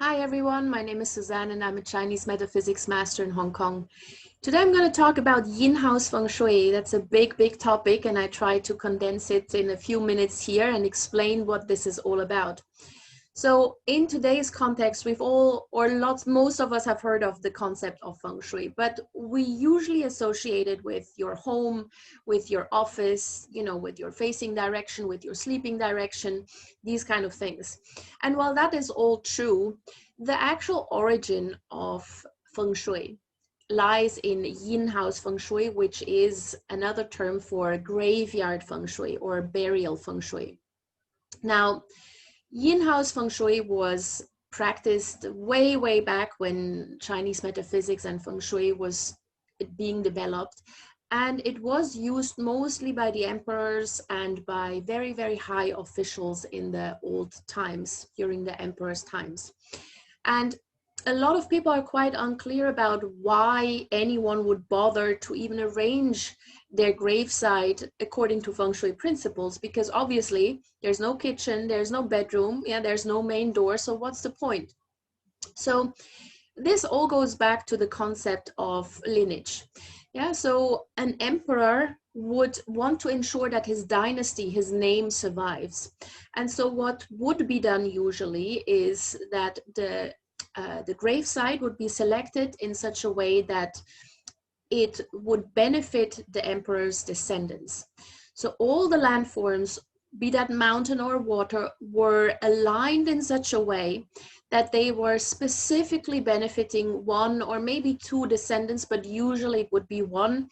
Hi everyone, my name is Suzanne and I'm a Chinese metaphysics master in Hong Kong. Today I'm going to talk about Yin House Feng Shui. That's a big topic and I try to condense it in a few minutes here and explain what this is all about. So in today's context, most of us have heard of the concept of Feng Shui, but we usually associate it with your home, with your office, with your facing direction, with your sleeping direction, these kind of things. And while that is all true, the actual origin of Feng Shui lies in Yin House Feng Shui, which is another term for graveyard Feng Shui or burial Feng Shui. Now, Yin House Feng Shui was practiced way back when Chinese metaphysics and Feng Shui was being developed. And it was used mostly by the emperors and by very high officials in the old times, during the emperor's times. And a lot of people are quite unclear about why anyone would bother to even arrange their gravesite according to Feng Shui principles, because obviously there's no kitchen, there's no bedroom, there's no main door, so what's the point? So this all goes back to the concept of lineage. So an emperor would want to ensure that his dynasty, his name survives. And so what would be done usually is that the gravesite would be selected in such a way that it would benefit the emperor's descendants. So all the landforms, be that mountain or water, were aligned in such a way that they were specifically benefiting one or maybe two descendants, but usually it would be one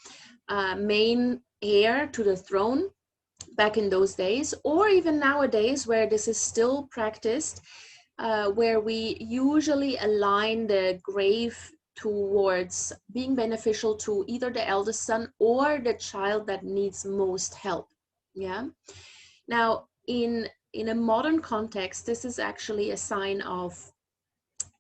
main heir to the throne back in those days, or even nowadays where this is still practiced, where we usually align the grave towards being beneficial to either the eldest son or the child that needs most help. Now, in a modern context, this is actually a sign of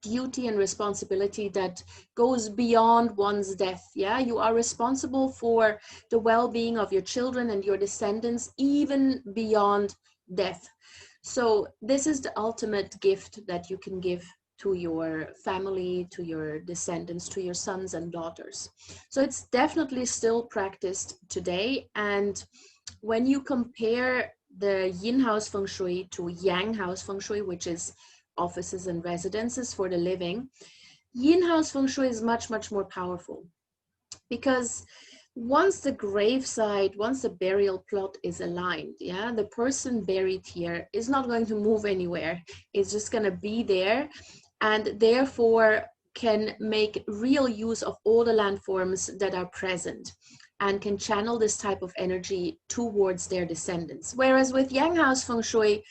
duty and responsibility that goes beyond one's death. You are responsible for the well-being of your children and your descendants even beyond death. So this is the ultimate gift that you can give to your family, to your descendants, to your sons and daughters. So it's definitely still practiced today. And when you compare the Yin House Feng Shui to Yang House Feng Shui, which is offices and residences for the living, Yin House Feng Shui is much more powerful, because once the gravesite, once the burial plot is aligned, the person buried here is not going to move anywhere. It's just going to be there, and therefore can make real use of all the landforms that are present and can channel this type of energy towards their descendants. Whereas with Yang House Feng Shui,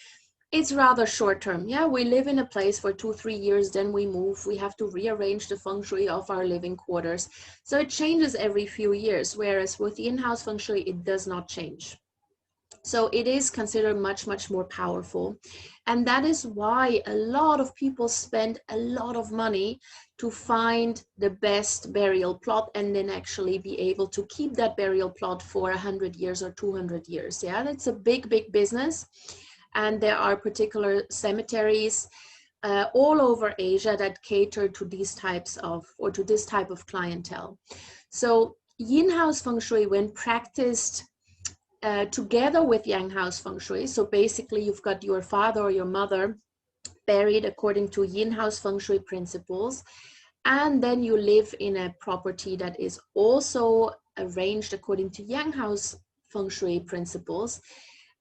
it's rather short term. We live in a place for 2-3 years, then we move. We have to rearrange the feng shui of our living quarters. So it changes every few years, whereas with Yin House Feng Shui, it does not change. So it is considered much more powerful. And that is why a lot of people spend a lot of money to find the best burial plot and then actually be able to keep that burial plot for 100 years or 200 years. That's a big business. And there are particular cemeteries all over Asia that cater to these types of, or to this type of clientele. So Yin House Feng Shui, when practiced together with Yang House Feng Shui, so basically you've got your father or your mother buried according to Yin House Feng Shui principles, and then you live in a property that is also arranged according to Yang House Feng Shui principles.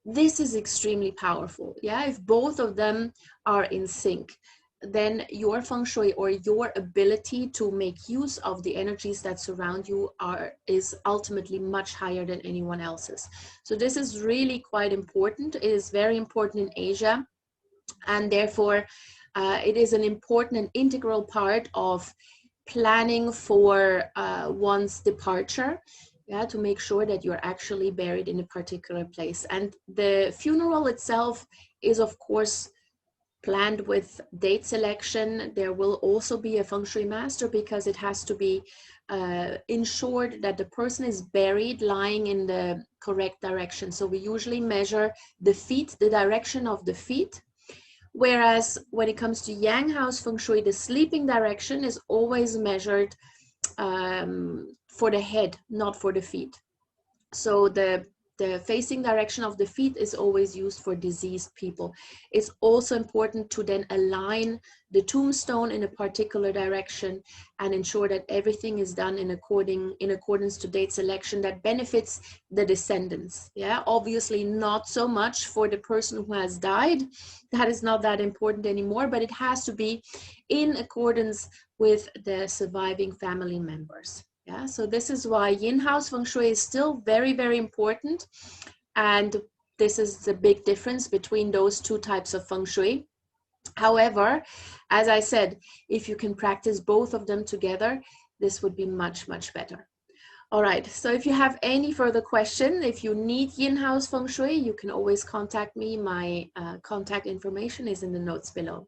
This is extremely powerful. If both of them are in sync, then your feng shui, or your ability to make use of the energies that surround you, is ultimately much higher than anyone else's. So this is really quite important. It is very important in Asia, and therefore it is an important and integral part of planning for one's departure. To make sure that you're actually buried in a particular place. And the funeral itself is, of course, planned with date selection. There will also be a feng shui master, because it has to be ensured that the person is buried lying in the correct direction. So we usually measure the feet, the direction of the feet, Whereas when it comes to Yang House Feng Shui, the sleeping direction is always measured for the head, not for the feet. So the facing direction of the feet is always used for diseased people. It's also important to then align the tombstone in a particular direction and ensure that everything is done in accordance to date selection that benefits the descendants. Yeah, obviously not so much for the person who has died. That is not that important anymore, but it has to be in accordance with the surviving family members. Yeah, so this is why Yin House Feng Shui is still very, very important. And this is the big difference between those two types of Feng Shui. However, as I said, if you can practice both of them together, this would be much, much better. All right, so if you have any further question, if you need Yin House Feng Shui, you can always contact me. My contact information is in the notes below.